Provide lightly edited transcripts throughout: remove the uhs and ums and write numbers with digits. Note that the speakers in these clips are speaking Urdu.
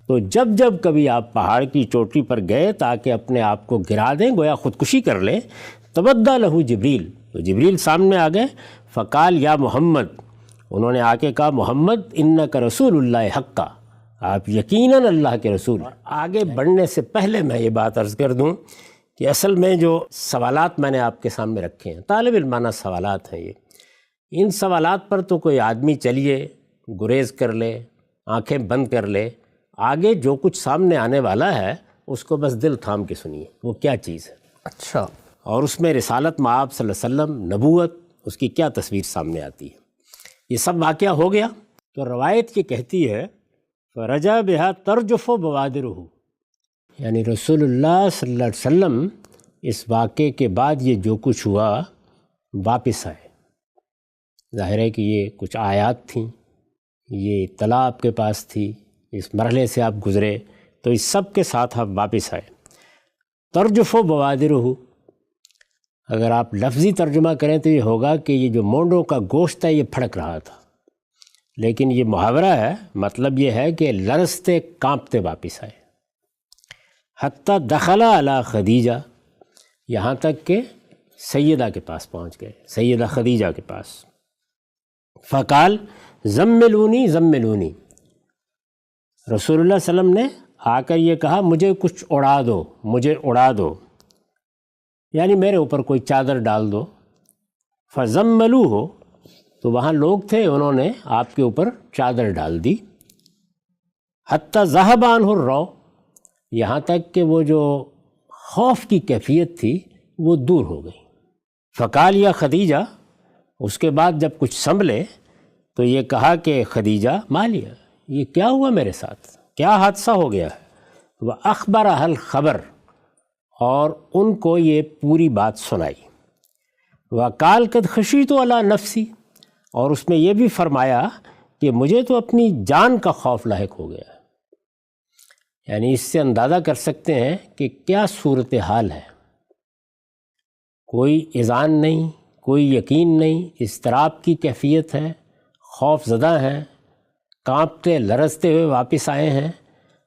تو جب جب کبھی آپ پہاڑ کی چوٹی پر گئے تاکہ اپنے آپ کو گرا دیں، گویا خودکشی کر لیں، تبدّا لہو جبریل، تو جبریل سامنے آ گئے، فقال یا محمد، انہوں نے آ کے کہا محمد انک رسول اللہ حقا، آپ یقیناً اللہ کے رسول ہیں۔ آگے بڑھنے سے پہلے میں یہ بات عرض کر دوں کہ اصل میں جو سوالات میں نے آپ کے سامنے رکھے ہیں، طالب علمانہ سوالات ہیں یہ، ان سوالات پر تو کوئی آدمی چلیے گریز کر لے، آنکھیں بند کر لے، آگے جو کچھ سامنے آنے والا ہے اس کو بس دل تھام کے سنیے، وہ کیا چیز ہے۔ اچھا، اور اس میں رسالت مآب صلی اللہ علیہ وسلم، نبوت، اس کی کیا تصویر سامنے آتی ہے۔ یہ سب واقعہ ہو گیا تو روایت یہ کہتی ہے فرجا بہا ترجف و بوادرہ، یعنی رسول اللہ صلی اللہ علیہ وسلم اس واقعے کے بعد یہ جو کچھ ہوا واپس آئے۔ ظاہر ہے کہ یہ کچھ آیات تھیں، یہ اطلاع آپ کے پاس تھی، اس مرحلے سے آپ گزرے، تو اس سب کے ساتھ آپ واپس آئے۔ ترجف و بوادرہ، اگر آپ لفظی ترجمہ کریں تو یہ ہوگا کہ یہ جو مونڈوں کا گوشت ہے یہ پھڑک رہا تھا، لیکن یہ محاورہ ہے، مطلب یہ ہے کہ لرزتے کانپتے واپس آئے۔ حتیٰ دخل علی خدیجہ، یہاں تک کہ سیدہ کے پاس پہنچ گئے، سیدہ خدیجہ کے پاس۔ فقال زملونی زملونی، رسول اللہ صلی اللہ علیہ وسلم نے آ کر یہ کہا مجھے کچھ اڑا دو، مجھے اڑا دو، یعنی میرے اوپر کوئی چادر ڈال دو۔ فزملوہ، تو وہاں لوگ تھے، انہوں نے آپ کے اوپر چادر ڈال دی۔ حتیٰ ذہب عنہ الرعب، یہاں تک کہ وہ جو خوف کی کیفیت تھی وہ دور ہو گئی۔ فقال یا خدیجہ، اس کے بعد جب کچھ سنبھلے تو یہ کہا کہ خدیجہ مالیہ، یہ کیا ہوا میرے ساتھ، کیا حادثہ ہو گیا ہے۔ وہ اخبرہ الخبر، اور ان کو یہ پوری بات سنائی۔ وقال قد خشیت علی نفسی، اور اس میں یہ بھی فرمایا کہ مجھے تو اپنی جان کا خوف لاحق ہو گیا ہے۔ یعنی اس سے اندازہ کر سکتے ہیں کہ کیا صورتحال ہے، کوئی اذعان نہیں، کوئی یقین نہیں، اضطراب کی کیفیت ہے، خوف زدہ ہیں، کانپتے لرزتے ہوئے واپس آئے ہیں۔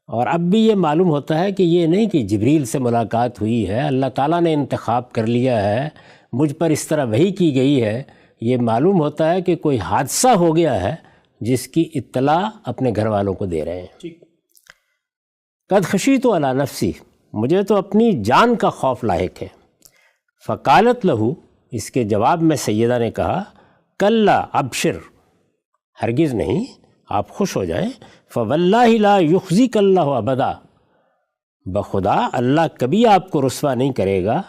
اور اب بھی یہ معلوم ہوتا ہے کہ یہ نہیں کہ جبریل سے ملاقات ہوئی ہے، اللہ تعالیٰ نے انتخاب کر لیا ہے، مجھ پر اس طرح وحی کی گئی ہے، یہ معلوم ہوتا ہے کہ کوئی حادثہ ہو گیا ہے جس کی اطلاع اپنے گھر والوں کو دے رہے ہیں۔ قد خشیت علی نفسی، مجھے تو اپنی جان کا خوف لاحق ہے۔ فقالت لہو، اس کے جواب میں سیدہ نے کہا کلا ابشر، ہرگز نہیں، آپ خوش ہو جائیں۔ فواللہ لا یخزیک اللہ ابدا، بخدا اللہ کبھی آپ کو رسوا نہیں کرے گا۔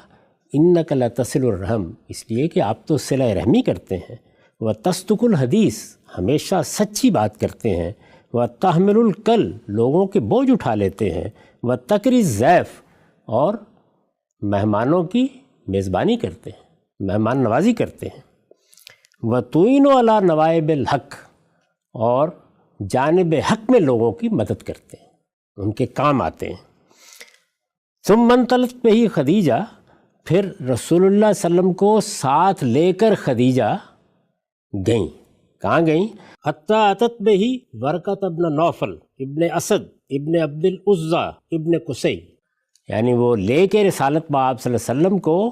انک لتصل الرحم، اس لیے کہ آپ تو صلہ رحمی کرتے ہیں، وتصدق الحدیث، ہمیشہ سچی بات کرتے ہیں، وتحمل الکل، لوگوں کے بوجھ اٹھا لیتے ہیں، وتکری الضیف، اور مہمانوں کی میزبانی کرتے ہیں، مہمان نوازی کرتے ہیں، وتعین علی نوائب الحق، اور جانب حق میں لوگوں کی مدد کرتے ہیں، ان کے کام آتے ہیں۔ ثم انطلقت بہ خدیجہ، پھر رسول اللہ صلی اللہ علیہ وسلم کو ساتھ لے کر خدیجہ گئیں، کہاں گئیں؟ حتیٰ اتت بہ ورقۃ ابن نوفل ابن اسد ابن عبد العزیٰ ابن قصی، یعنی وہ لے کے رسالت مآب صلی اللہ علیہ وسلم کو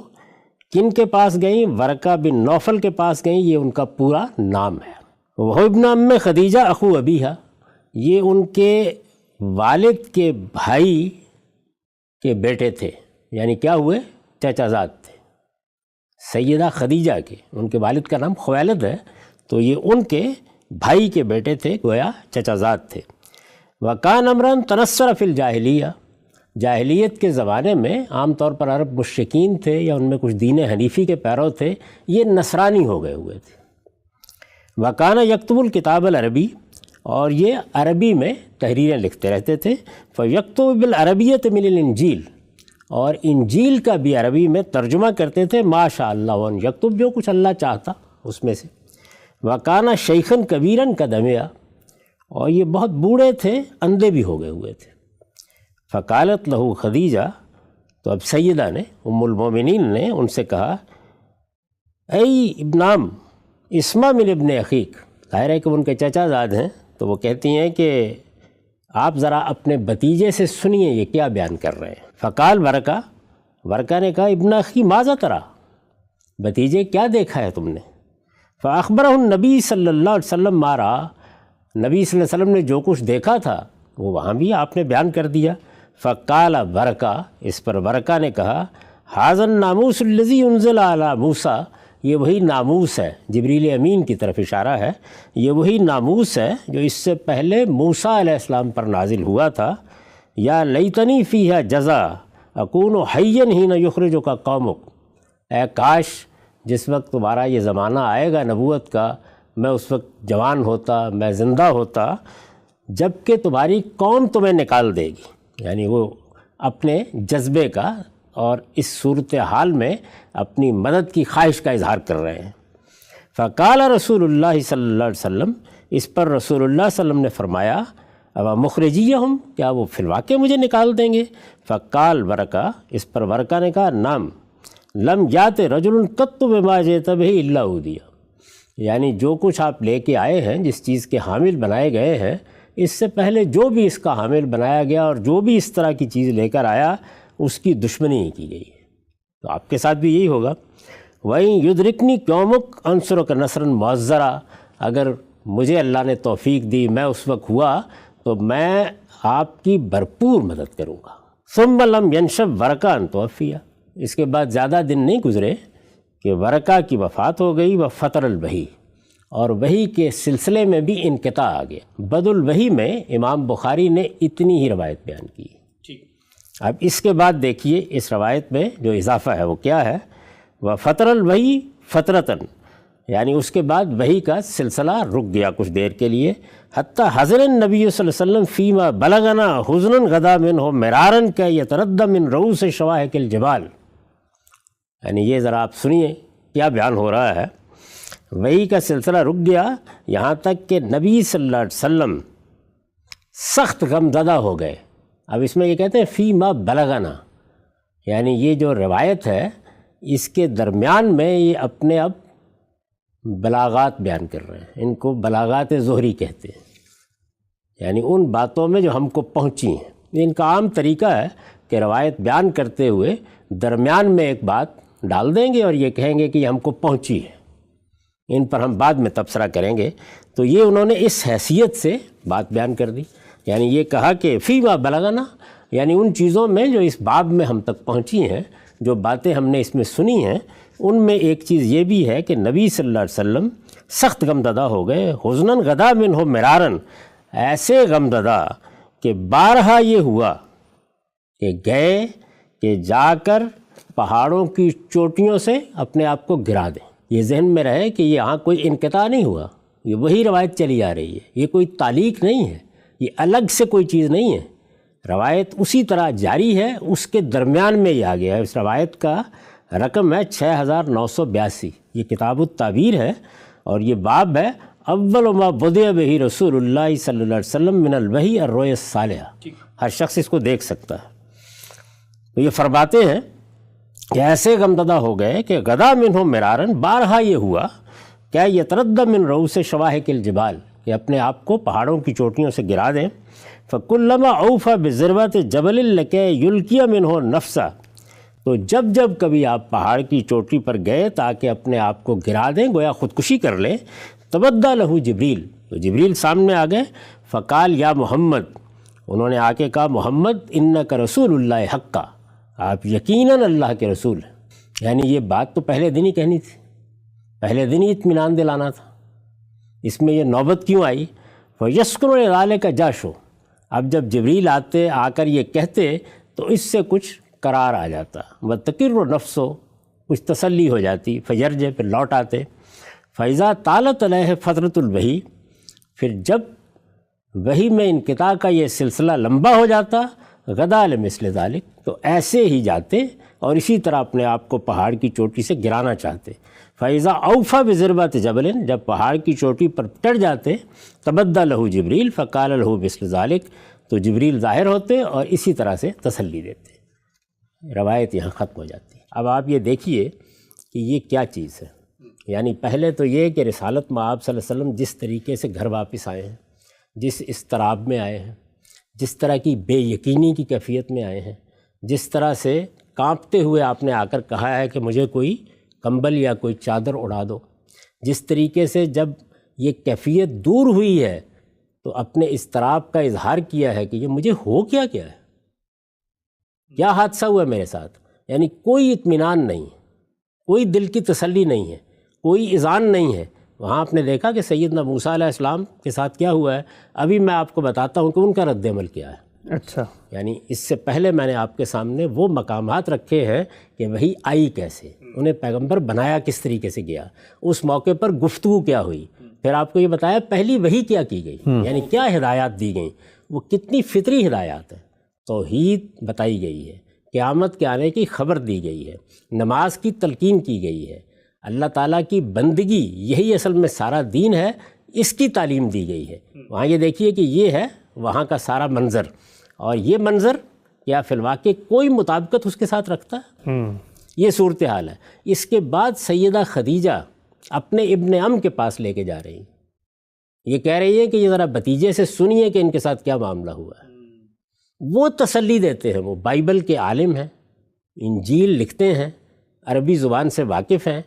کن کے پاس گئیں؟ ورقہ بن نوفل کے پاس گئیں، یہ ان کا پورا نام ہے۔ وہ ابن ام خدیجہ اخو ابیہا، یہ ان کے والد کے بھائی کے بیٹے تھے، یعنی کیا ہوئے؟ چچا زاد تھے سیدہ خدیجہ کے، ان کے والد کا نام خویلد ہے، تو یہ ان کے بھائی کے بیٹے تھے، گویا چچا زاد تھے۔ وکان امرن تنصر فی الجاہلیہ، جاہلیت کے زمانے میں عام طور پر عرب مشرکین تھے یا ان میں کچھ دین حنیفی کے پیرو تھے، یہ نصرانی ہو گئے ہوئے تھے۔ وکانہ یکتب الکتاب العربی، اور یہ عربی میں تحریریں لکھتے رہتے تھے۔ فیکتب بالعربیۃ من الانجیل، اور انجیل کا بھی عربی میں ترجمہ کرتے تھے، ماشاء اللہ ون یکتب، جو کچھ اللہ چاہتا اس میں سے۔ وکانہ شیخاً کبیراً قد عمیا، اور یہ بہت بوڑھے تھے، اندھے بھی ہو گئے ہوئے تھے۔ فقالت لہو خدیجہ، تو اب سیدہ نے، ام المومنین نے ان سے کہا ای ابنام اسما من ابن اخیک، ظاہر ہے کہ ان کے چچا زاد ہیں، تو وہ کہتی ہیں کہ آپ ذرا اپنے بھتیجے سے سنیے یہ کیا بیان کر رہے ہیں۔ فقال ورقہ نے کہا ابن اخی ماذا ترى، بھتیجے کیا دیکھا ہے تم نے؟ فاخبرہ النبی صلی اللہ علیہ وسلم ما رأى، نبی صلی اللہ علیہ وسلم نے جو کچھ دیکھا تھا وہ وہاں بھی آپ نے بیان کر دیا۔ فقال ورقہ، اس پر ورقہ نے کہا ھذا الناموس الذی انزل علی موسیٰ، یہ وہی ناموس ہے، جبریل امین کی طرف اشارہ ہے، یہ وہی ناموس ہے جو اس سے پہلے موسیٰ علیہ السلام پر نازل ہوا تھا۔ یا لیتنی فیہا جزا اکون حیا حین یخرجک قومک، اے کاش جس وقت تمہارا یہ زمانہ آئے گا نبوت کا، میں اس وقت جوان ہوتا، میں زندہ ہوتا، جب کہ تمہاری قوم تمہیں نکال دے گی، یعنی وہ اپنے جذبے کا اور اس صورتحال میں اپنی مدد کی خواہش کا اظہار کر رہے ہیں۔ فقال رسول اللہ صلی اللہ علیہ وسلم، اس پر رسول اللہ صلی اللہ علیہ وسلم نے فرمایا ابا مخرجیہم، کیا وہ فی الواقع مجھے نکال دیں گے؟ فقال ورقہ، اس پر ورقہ نے کہا نعم لم یات رجل قط بما جئت بہ الا اوذی، یعنی جو کچھ آپ لے کے آئے ہیں، جس چیز کے حامل بنائے گئے ہیں، اس سے پہلے جو بھی اس کا حامل بنایا گیا اور جو بھی اس طرح کی چیز لے کر آیا اس کی دشمنی ہی کی گئی ہے، تو آپ کے ساتھ بھی یہی ہوگا۔ وَإِن يُدْرِكْنِي قَوْمُكَ أَنْصُرُكَ نَصْرًا مُعَزَّرًا، اگر مجھے اللہ نے توفیق دی، میں اس وقت ہوا تو میں آپ کی بھرپور مدد کروں گا۔ ثُمَّ لَمْ يَنْشَبْ وَرَقَةٌ أَن تُوَفِّيَ، اس کے بعد زیادہ دن نہیں گزرے کہ ورقہ کی وفات ہو گئی، وَفَطَرَ الْوَحْيُ، اور وحی کے سلسلے میں بھی انقطاع آ گیا۔ بدء الوحی میں امام بخاری نے اتنی ہی روایت بیان کی۔ اب اس کے بعد دیکھیے اس روایت میں جو اضافہ ہے وہ کیا ہے، وَفَطَرَ الْوَحْيُ فَطْرَةً، یعنی اس کے بعد وحی کا سلسلہ رک گیا کچھ دیر کے لیے، حتیٰ حضر النبی صلی اللہ علیہ وسلم فیما بلغنا حزنا غدا منہ مرارا کہ یتردد من رؤوس شواہق الجبال، یعنی یہ ذرا آپ سنیے کیا بیان ہو رہا ہے۔ وحی کا سلسلہ رک گیا یہاں تک کہ نبی صلی اللہ علیہ وسلم سخت غم زدہ ہو گئے۔ اب اس میں یہ کہتے ہیں فیما بلغنا، یعنی یہ جو روایت ہے اس کے درمیان میں یہ اپنے اب بلاغات بیان کر رہے ہیں، ان کو بلاغات ظہری کہتے ہیں، یعنی ان باتوں میں جو ہم کو پہنچی ہیں۔ یہ ان کا عام طریقہ ہے کہ روایت بیان کرتے ہوئے درمیان میں ایک بات ڈال دیں گے اور یہ کہیں گے کہ یہ ہم کو پہنچی ہے، ان پر ہم بعد میں تبصرہ کریں گے۔ تو یہ انہوں نے اس حیثیت سے بات بیان کر دی، یعنی یہ کہا کہ فیما بلغنا، یعنی ان چیزوں میں جو اس باب میں ہم تک پہنچی ہیں، جو باتیں ہم نے اس میں سنی ہیں، ان میں ایک چیز یہ بھی ہے کہ نبی صلی اللہ علیہ وسلم سخت غمزدہ ہو گئے، حزناً غدا منہ مرارن، ایسے غمزدہ کہ بارہا یہ ہوا کہ گئے کہ جا کر پہاڑوں کی چوٹیوں سے اپنے آپ کو گرا دیں۔ یہ ذہن میں رہے کہ یہاں کوئی انقطاع نہیں ہوا، یہ وہی روایت چلی آ رہی ہے، یہ کوئی تعلیق نہیں ہے، یہ الگ سے کوئی چیز نہیں ہے، روایت اسی طرح جاری ہے، اس کے درمیان میں یہ آ گیا ہے۔ اس روایت کا رقم ہے 6982، یہ کتاب التعبیر ہے اور یہ باب ہے اول ما بدأ بہ رسول اللہ صلی اللہ علیہ وسلم من الوحی الرؤیا الصالحہ، ہر شخص اس کو دیکھ سکتا ہے۔ تو یہ فرماتے ہیں کہ ایسے غمزدہ ہو گئے کہ غدا منہ مرارن، بارہا یہ ہوا کہ یتردد من رؤوس شواہق الجبال، کہ اپنے آپ کو پہاڑوں کی چوٹیوں سے گرا دیں۔ فَكُلَّمَا أَوْفَى بِذِرْوَةِ جَبَلٍ لَكَيْ يُلْقِيَ مِنْهُ نَفْسَهْ، تو جب جب کبھی آپ پہاڑ کی چوٹی پر گئے تاکہ اپنے آپ کو گرا دیں، گویا خودکشی کر لیں، تبدّا لہو جبریل، تو جبریل سامنے آ گئے۔ فقال یا محمد، انہوں نے آ کے کہا محمد انک رسول اللہ حقا، آپ یقیناً اللہ کے رسول ہیں۔ یعنی یہ بات تو پہلے دن ہی کہنی تھی، پہلے دن ہی اطمینان دلانا تھا، اس میں یہ نوبت کیوں آئی؟ فَيَسْكُرُ لِذَلِكَ جَاشُ، اب جب جبریل آتے آ کر یہ کہتے تو اس سے کچھ قرار آ جاتا، وَتَقِرُّ نَفْسُ، کچھ تسلی ہو جاتی، فَيَرْجِعُ، پھر لوٹ آتے۔ فَإِذَا طَالَتْ عَلَيْهِ فَتْرَةُ الْوَحْيِ، پھر جب وحی میں انقطاع کا یہ سلسلہ لمبا ہو جاتا، غدا لمثل ذلك، تو ایسے ہی جاتے اور اسی طرح اپنے آپ کو پہاڑ کی چوٹی سے گرانا چاہتے۔ فَإِذَا أَوْفَى بِذِرْوَةِ جَبَلٍ، جب پہاڑ کی چوٹی پر چڑھ جاتے، تبدّا لہو جبریل فقال لہو مثل ذلك، تو جبریل ظاہر ہوتے اور اسی طرح سے تسلی دیتے۔ روایت یہاں ختم ہو جاتی ہے۔ اب آپ یہ دیکھیے کہ یہ کیا چیز ہے، یعنی پہلے تو یہ کہ رسالت میں آپ صلی اللہ علیہ وسلم جس طریقے سے گھر واپس آئے ہیں، جس اضطراب میں آئے ہیں، جس طرح کی بے یقینی کی کیفیت میں آئے ہیں، جس طرح سے کانپتے ہوئے آپ نے آ کر کہا ہے کہ مجھے کوئی کمبل یا کوئی چادر اڑا دو، جس طریقے سے جب یہ کیفیت دور ہوئی ہے تو اپنے اضطراب کا اظہار کیا ہے کہ یہ مجھے ہو کیا ہے، کیا حادثہ ہوا میرے ساتھ، یعنی کوئی اطمینان نہیں، کوئی دل کی تسلی نہیں ہے، کوئی اذعان نہیں ہے۔ وہاں آپ نے دیکھا کہ سیدنا موسیٰ علیہ السلام کے ساتھ کیا ہوا ہے، ابھی میں آپ کو بتاتا ہوں کہ ان کا رد عمل کیا ہے۔ اچھا، یعنی اس سے پہلے میں نے آپ کے سامنے وہ مقامات رکھے ہیں کہ وہی آئی کیسے، انہیں پیغمبر بنایا کس طریقے سے گیا، اس موقع پر گفتگو کیا ہوئی، پھر آپ کو یہ بتایا پہلی وحی کیا کی گئی، یعنی کیا ہدایات دی گئیں، وہ کتنی فطری ہدایات ہیں۔ توحید بتائی گئی ہے، قیامت کے آنے کی خبر دی گئی ہے، نماز کی تلقین کی گئی ہے، اللہ تعالیٰ کی بندگی یہی اصل میں سارا دین ہے، اس کی تعلیم دی گئی ہے۔ وہاں یہ دیکھیے کہ یہ ہے وہاں کا سارا منظر، اور یہ منظر کیا فی الواقع کوئی مطابقت اس کے ساتھ رکھتا ہے؟ یہ صورتحال ہے۔ اس کے بعد سیدہ خدیجہ اپنے ابن عم کے پاس لے کے جا رہی ہیں، یہ کہہ رہی ہے کہ یہ ذرا بھتیجے سے سنیے کہ ان کے ساتھ کیا معاملہ ہوا ہے۔ وہ تسلی دیتے ہیں، وہ بائبل کے عالم ہیں، انجیل لکھتے ہیں، عربی زبان سے واقف ہیں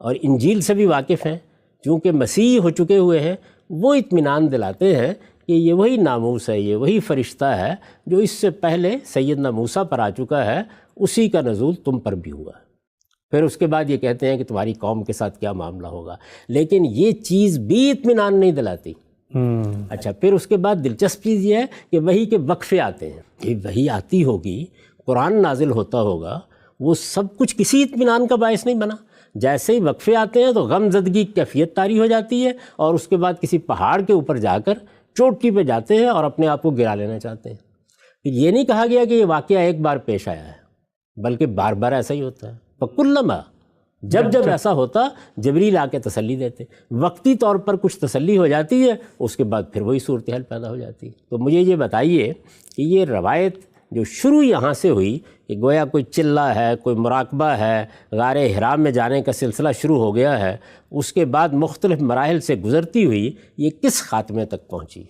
اور انجیل سے بھی واقف ہیں، چونکہ مسیح ہو چکے ہوئے ہیں، وہ اطمینان دلاتے ہیں کہ یہ وہی ناموس ہے، یہ وہی فرشتہ ہے جو اس سے پہلے سیدنا موسیٰ پر آ چکا ہے، اسی کا نزول تم پر بھی ہوا ہے۔ پھر اس کے بعد یہ کہتے ہیں کہ تمہاری قوم کے ساتھ کیا معاملہ ہوگا، لیکن یہ چیز بھی اطمینان نہیں دلاتی۔ اچھا، پھر اس کے بعد دلچسپ چیز یہ ہے کہ وحی کے وقفے آتے ہیں، کہ وحی آتی ہوگی، قرآن نازل ہوتا ہوگا، وہ سب کچھ کسی اطمینان کا باعث نہیں بنا۔ جیسے ہی وقفے آتے ہیں تو غم زدگی کیفیت طاری ہو جاتی ہے، اور اس کے بعد کسی پہاڑ کے اوپر جا کر چوٹی پہ جاتے ہیں اور اپنے آپ کو گرا لینا چاہتے ہیں۔ پھر یہ نہیں کہا گیا کہ یہ واقعہ ایک بار پیش آیا ہے، بلکہ بار بار ایسا ہی ہوتا ہے۔ فَكُلَّمَا، جب ایسا ہوتا جبریل آ کے تسلی دیتے، وقتی طور پر کچھ تسلی ہو جاتی ہے، اس کے بعد پھر وہی صورتحال پیدا ہو جاتی ہے۔ تو مجھے یہ بتائیے کہ یہ روایت جو شروع یہاں سے ہوئی کہ گویا کوئی چلہ ہے، کوئی مراقبہ ہے، غار حرام میں جانے کا سلسلہ شروع ہو گیا ہے، اس کے بعد مختلف مراحل سے گزرتی ہوئی یہ کس خاتمے تک پہنچی؟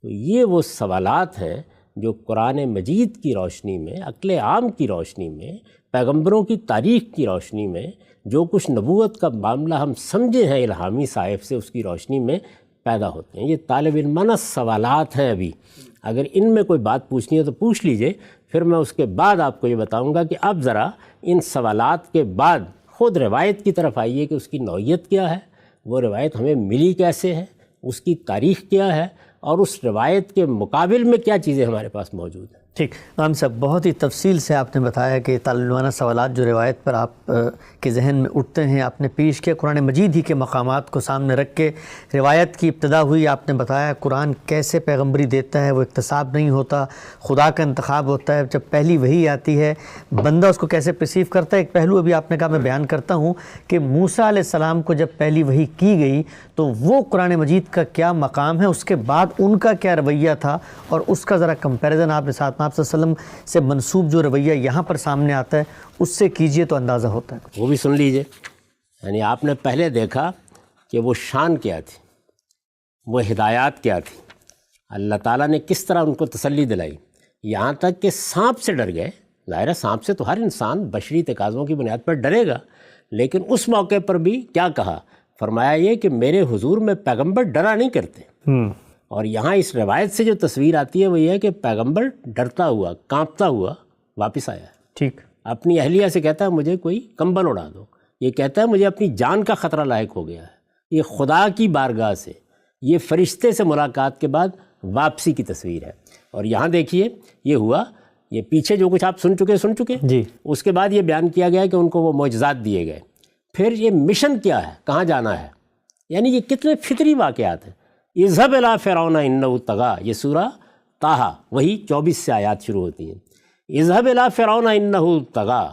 تو یہ وہ سوالات ہیں جو قرآن مجید کی روشنی میں، عقل عام کی روشنی میں، پیغمبروں کی تاریخ کی روشنی میں، جو کچھ نبوت کا معاملہ ہم سمجھے ہیں الہامی صاحب سے، اس کی روشنی میں پیدا ہوتے ہیں۔ یہ طالب علمانہ سوالات ہیں۔ ابھی اگر ان میں کوئی بات پوچھنی ہے تو پوچھ لیجئے، پھر میں اس کے بعد آپ کو یہ بتاؤں گا کہ اب ذرا ان سوالات کے بعد خود روایت کی طرف آئیے کہ اس کی نوعیت کیا ہے، وہ روایت ہمیں ملی کیسے ہے، اس کی تاریخ کیا ہے، اور اس روایت کے مقابل میں کیا چیزیں ہمارے پاس موجود ہیں۔ ٹھیک، امام صاحب بہت ہی تفصیل سے آپ نے بتایا کہ طالب علمانہ سوالات جو روایت پر آپ کے ذہن میں اٹھتے ہیں آپ نے پیش کیا، قرآن مجید ہی کے مقامات کو سامنے رکھ کے روایت کی ابتدا ہوئی۔ آپ نے بتایا قرآن کیسے پیغمبری دیتا ہے، وہ اکتساب نہیں ہوتا، خدا کا انتخاب ہوتا ہے۔ جب پہلی وحی آتی ہے بندہ اس کو کیسے پرسیو کرتا ہے۔ ایک پہلو ابھی آپ نے کہا، میں بیان کرتا ہوں کہ موسیٰ علیہ السلام کو جب پہلی وحی کی گئی تو وہ قرآن مجید کا کیا مقام ہے، اس کے بعد ان کا کیا رویہ تھا، اور اس کا ذرا کمپیریزن آپ نے ساتھ آپ صلی اللہ علیہ وسلم سے منسوب جو رویہ یہاں پر سامنے آتا ہے اس سے کیجئے تو اندازہ ہوتا ہے۔ وہ بھی سن لیجئے۔ یعنی آپ نے پہلے دیکھا کہ وہ شان کیا تھی، وہ ہدایات کیا تھی، اللہ تعالیٰ نے کس طرح ان کو تسلی دلائی، یہاں تک کہ سانپ سے ڈر گئے۔ ظاہر ہے سانپ سے تو ہر انسان بشری تقاضوں کی بنیاد پر ڈرے گا، لیکن اس موقع پر بھی کیا کہا، فرمایا یہ کہ میرے حضور میں پیغمبر ڈرا نہیں کرتے۔ اور یہاں اس روایت سے جو تصویر آتی ہے وہ یہ ہے کہ پیغمبر ڈرتا ہوا، کانپتا ہوا واپس آیا ہے۔ ٹھیک، اپنی اہلیہ سے کہتا ہے مجھے کوئی کمبل اڑا دو، یہ کہتا ہے مجھے اپنی جان کا خطرہ لاحق ہو گیا ہے۔ یہ خدا کی بارگاہ سے، یہ فرشتے سے ملاقات کے بعد واپسی کی تصویر ہے۔ اور یہاں دیکھیے یہ ہوا، یہ پیچھے جو کچھ آپ سن چکے جی، اس کے بعد یہ بیان کیا گیا کہ ان کو وہ معجزات دیے گئے۔ پھر یہ مشن کیا ہے، کہاں جانا ہے، یعنی یہ کتنے فطری واقعات ہیں۔ اذهب الى فرعون انه طغى، یہ سورہ طٰہٰ وہی 24 سے آیات شروع ہوتی ہیں۔ اذهب الى فرعون انه طغى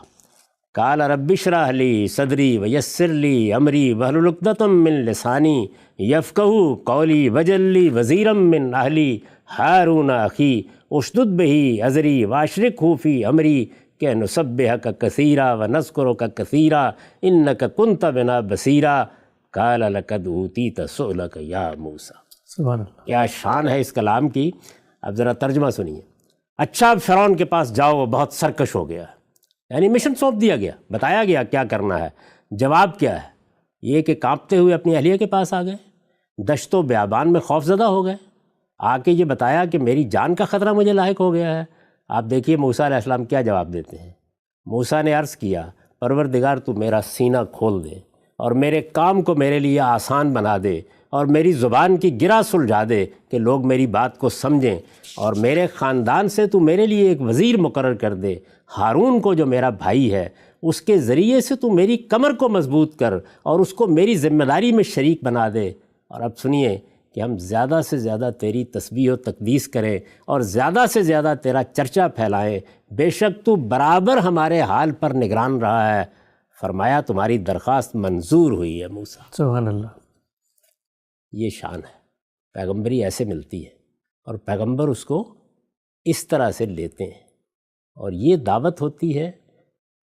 قال رب اشرح لي صدري ويسر لي امري واحلل عقدة من لساني يفقهوا قولي واجعل لي وزيرا من اهلي هارون اخي اشدد به ازري واشركه في امري كي نسبحك كثيرا ونذكرك كثيرا انك كنت بنا بصيرا قال لقد اوتيت سؤلك يا موسى۔ سبحان اللہ، کیا شان ہے اس کلام کی۔ اب ذرا ترجمہ سنیے. اچھا اب فرعون کے پاس جاؤ، وہ بہت سرکش ہو گیا. یعنی مشن سونپ دیا گیا، بتایا گیا کیا کرنا ہے. جواب کیا ہے؟ یہ کہ کانپتے ہوئے اپنی اہلیہ کے پاس آ گئے، دشت و بیابان میں خوف زدہ ہو گئے. آ کے یہ بتایا کہ میری جان کا خطرہ مجھے لاحق ہو گیا ہے. آپ دیکھیے موسیٰ علیہ السلام کیا جواب دیتے ہیں. موسیٰ نے عرض کیا پروردگار تو میرا سینہ کھول دے اور میرے کام کو میرے لیے آسان بنا دے اور میری زبان کی گرہ سلجھا دے کہ لوگ میری بات کو سمجھیں، اور میرے خاندان سے تو میرے لیے ایک وزیر مقرر کر دے، ہارون کو جو میرا بھائی ہے اس کے ذریعے سے تو میری کمر کو مضبوط کر اور اس کو میری ذمہ داری میں شریک بنا دے. اور اب سنیے کہ ہم زیادہ سے زیادہ تیری تسبیح و تقدیس کریں اور زیادہ سے زیادہ تیرا چرچا پھیلائیں. بے شک تو برابر ہمارے حال پر نگران رہا ہے. فرمایا تمہاری درخواست منظور ہوئی ہے موسیٰ. سبحان اللہ. یہ شان ہے، پیغمبری ایسے ملتی ہے اور پیغمبر اس کو اس طرح سے لیتے ہیں، اور یہ دعوت ہوتی ہے،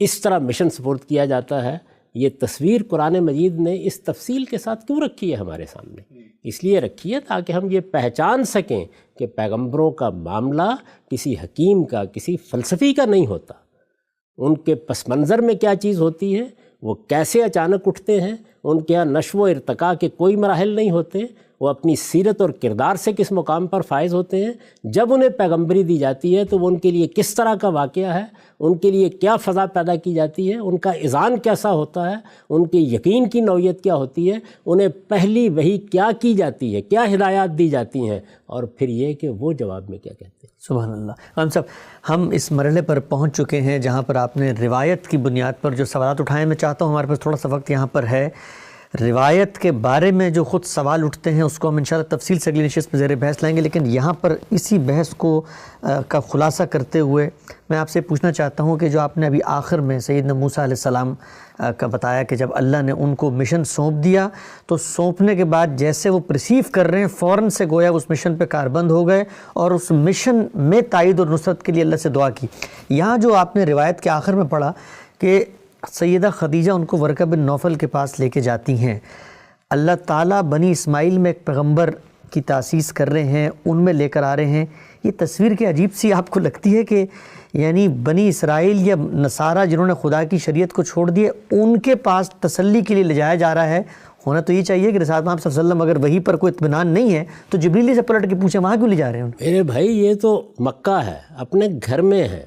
اس طرح مشن سپورٹ کیا جاتا ہے. یہ تصویر قرآن مجید نے اس تفصیل کے ساتھ کیوں رکھی ہے ہمارے سامنے؟ اس لیے رکھی ہے تاکہ ہم یہ پہچان سکیں کہ پیغمبروں کا معاملہ کسی حکیم کا، کسی فلسفی کا نہیں ہوتا. ان کے پس منظر میں کیا چیز ہوتی ہے، وہ کیسے اچانک اٹھتے ہیں، ان کے یہاں نشو و ارتقاء کے کوئی مراحل نہیں ہوتے، وہ اپنی سیرت اور کردار سے کس مقام پر فائز ہوتے ہیں. جب انہیں پیغمبری دی جاتی ہے تو وہ ان کے لیے کس طرح کا واقعہ ہے، ان کے لیے کیا فضا پیدا کی جاتی ہے، ان کا اذعان کیسا ہوتا ہے، ان کے یقین کی نوعیت کیا ہوتی ہے، انہیں پہلی وحی کیا کی جاتی ہے، کیا ہدایات دی جاتی ہیں، اور پھر یہ کہ وہ جواب میں کیا کہتے ہیں. سبحان اللہ. غانم صاحب، ہم اس مرحلے پر پہنچ چکے ہیں جہاں پر آپ نے روایت کی بنیاد پر جو سوالات اٹھائے. میں چاہتا ہوں، ہمارے پاس تھوڑا سا وقت یہاں پر ہے، روایت کے بارے میں جو خود سوال اٹھتے ہیں اس کو ہم انشاءاللہ تفصیل سے اگلی نشست میں زیر بحث لائیں گے، لیکن یہاں پر اسی بحث کو کا خلاصہ کرتے ہوئے میں آپ سے پوچھنا چاہتا ہوں کہ جو آپ نے ابھی آخر میں سیدنا موسیٰ علیہ السلام کا بتایا کہ جب اللہ نے ان کو مشن سونپ دیا تو سونپنے کے بعد جیسے وہ پرسیو کر رہے ہیں فوراً سے گویا اس مشن پہ کاربند ہو گئے اور اس مشن میں تائید اور نصرت کے لیے اللہ سے دعا کی. یہاں جو آپ نے روایت کے آخر میں پڑھا کہ سیدہ خدیجہ ان کو ورقہ بن نوفل کے پاس لے کے جاتی ہیں، اللہ تعالیٰ بنی اسماعیل میں ایک پیغمبر کی تاسیس کر رہے ہیں، ان میں لے کر آ رہے ہیں. یہ تصویر کی عجیب سی آپ کو لگتی ہے کہ یعنی بنی اسرائیل یا نصارہ جنہوں نے خدا کی شریعت کو چھوڑ دیے ان کے پاس تسلی کے لیے لے جایا جا رہا ہے. ہونا تو یہ چاہیے کہ رسالت محمد صلی اللہ علیہ وسلم اگر وہی پر کوئی اطمینان نہیں ہے تو جبریل سے پلٹ کے پوچھیں وہاں کیوں لے جا رہے ہیں؟ میرے بھائی یہ تو مکہ ہے، اپنے گھر میں ہے.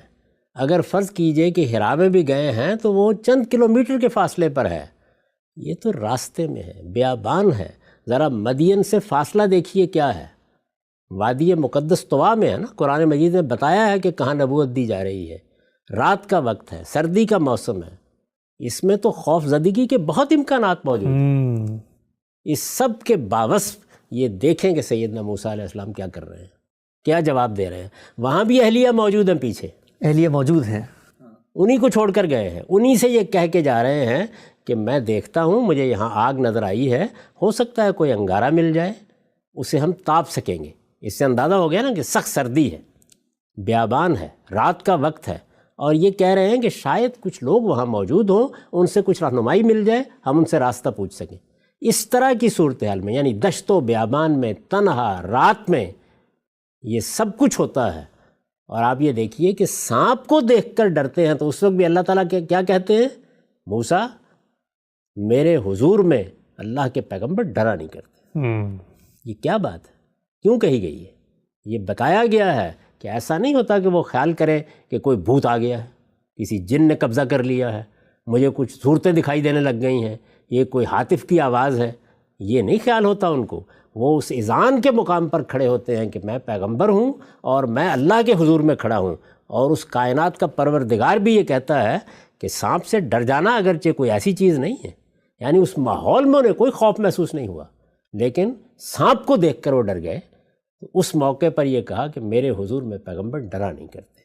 اگر فرض کیجئے کہ ہرا میں بھی گئے ہیں تو وہ چند کلومیٹر کے فاصلے پر ہے. یہ تو راستے میں ہے، بیابان ہے. ذرا مدین سے فاصلہ دیکھیے کیا ہے. وادی مقدس طوا میں ہے نا. قرآن مجید نے بتایا ہے کہ کہاں نبوت دی جا رہی ہے. رات کا وقت ہے، سردی کا موسم ہے. اس میں تو خوف زدگی کے بہت امکانات موجود ہیں. اس سب کے باوصف یہ دیکھیں کہ سیدنا موسیٰ علیہ السلام کیا کر رہے ہیں، کیا جواب دے رہے ہیں. وہاں بھی اہلیہ موجود ہیں، پیچھے اہلیہ موجود ہیں، انہی کو چھوڑ کر گئے ہیں. انہی سے یہ کہہ کے جا رہے ہیں کہ میں دیکھتا ہوں مجھے یہاں آگ نظر آئی ہے، ہو سکتا ہے کوئی انگارہ مل جائے، اسے ہم تاپ سکیں گے. اس سے اندازہ ہو گیا نا کہ سخت سردی ہے، بیابان ہے، رات کا وقت ہے، اور یہ کہہ رہے ہیں کہ شاید کچھ لوگ وہاں موجود ہوں، ان سے کچھ رہنمائی مل جائے، ہم ان سے راستہ پوچھ سکیں. اس طرح کی صورتحال میں یعنی دشت و بیابان میں، تنہا رات میں یہ سب کچھ ہوتا ہے. اور آپ یہ دیکھیے کہ سانپ کو دیکھ کر ڈرتے ہیں تو اس وقت بھی اللہ تعالیٰ کیا کہتے ہیں؟ موسیٰ میرے حضور میں اللہ کے پیغمبر ڈرا نہیں کرتے. یہ کیا بات ہے؟ کیوں کہی گئی ہے؟ یہ بتایا گیا ہے کہ ایسا نہیں ہوتا کہ وہ خیال کرے کہ کوئی بھوت آ گیا ہے، کسی جن نے قبضہ کر لیا ہے، مجھے کچھ صورتیں دکھائی دینے لگ گئی ہیں، یہ کوئی ہاتف کی آواز ہے. یہ نہیں خیال ہوتا ان کو. وہ اس اذعان کے مقام پر کھڑے ہوتے ہیں کہ میں پیغمبر ہوں اور میں اللہ کے حضور میں کھڑا ہوں. اور اس کائنات کا پروردگار بھی یہ کہتا ہے کہ سانپ سے ڈر جانا اگرچہ کوئی ایسی چیز نہیں ہے، یعنی اس ماحول میں انہیں کوئی خوف محسوس نہیں ہوا، لیکن سانپ کو دیکھ کر وہ ڈر گئے. اس موقع پر یہ کہا کہ میرے حضور میں پیغمبر ڈرا نہیں کرتے.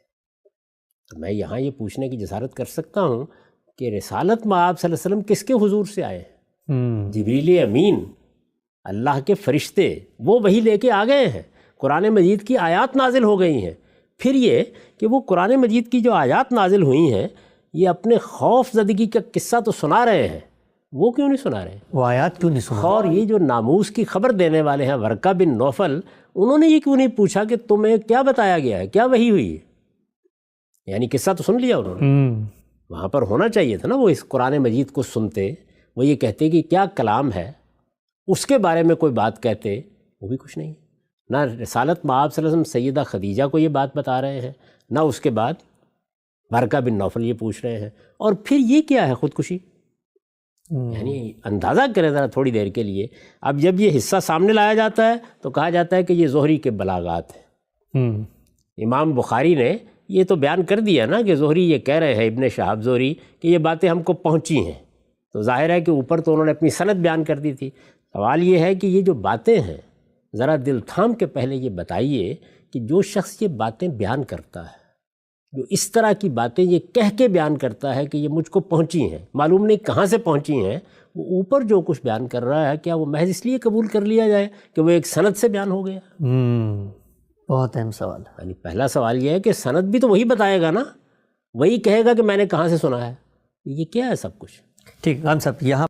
تو میں یہاں یہ پوچھنے کی جسارت کر سکتا ہوں کہ رسالت مآب صلی اللہ علیہ وسلم کس کے حضور سے آئے ہیں؟ جبریل امین، اللہ کے فرشتے، وہ وہی لے کے آ گئے ہیں. قرآن مجید کی آیات نازل ہو گئی ہیں. پھر یہ کہ وہ قرآن مجید کی جو آیات نازل ہوئی ہیں یہ اپنے خوف زدگی کا قصہ تو سنا رہے ہیں، وہ کیوں نہیں سنا رہے؟ وہ آیات کیوں نہیں سنا؟ اور یہ جو ناموس کی خبر دینے والے ہیں ورقہ بن نوفل، انہوں نے یہ کیوں نہیں پوچھا کہ تمہیں کیا بتایا گیا ہے, کیا وحی ہوئی ہے؟ یعنی قصہ تو سن لیا انہوں نے, وہاں پر ہونا چاہیے تھا نا وہ اس قرآن مجید کو سنتے, وہ یہ کہتے کہ کیا کلام ہے, اس کے بارے میں کوئی بات کہتے, وہ بھی کچھ نہیں. نہ رسالت مآب صلی اللہ علیہ وسلم سیدہ خدیجہ کو یہ بات بتا رہے ہیں, نہ اس کے بعد ورقہ بن نوفل یہ پوچھ رہے ہیں, اور پھر یہ کیا ہے خودکشی. یعنی اندازہ کریں ذرا تھوڑی دیر کے لیے. اب جب یہ حصہ سامنے لایا جاتا ہے تو کہا جاتا ہے کہ یہ زہری کے بلاغات ہیں. امام بخاری نے یہ تو بیان کر دیا نا کہ زہری یہ کہہ رہے ہیں, ابن شہاب زہری, کہ یہ باتیں ہم کو پہنچی ہیں, تو ظاہر ہے کہ اوپر تو انہوں نے اپنی سند بیان کر دی تھی. سوال یہ ہے کہ یہ جو باتیں ہیں ذرا دل تھام کے پہلے یہ بتائیے کہ جو شخص یہ باتیں بیان کرتا ہے, جو اس طرح کی باتیں یہ کہہ کے بیان کرتا ہے کہ یہ مجھ کو پہنچی ہیں, معلوم نہیں کہاں سے پہنچی ہیں, وہ اوپر جو کچھ بیان کر رہا ہے کیا وہ محض اس لیے قبول کر لیا جائے کہ وہ ایک سند سے بیان ہو گیا؟ بہت اہم سوال ہے. یعنی پہلا سوال یہ ہے کہ سند بھی تو وہی بتائے گا نا, وہی کہے گا کہ میں نے کہاں سے سنا ہے. یہ کیا ہے سب کچھ؟ ٹھیک خان صاحب, یہاں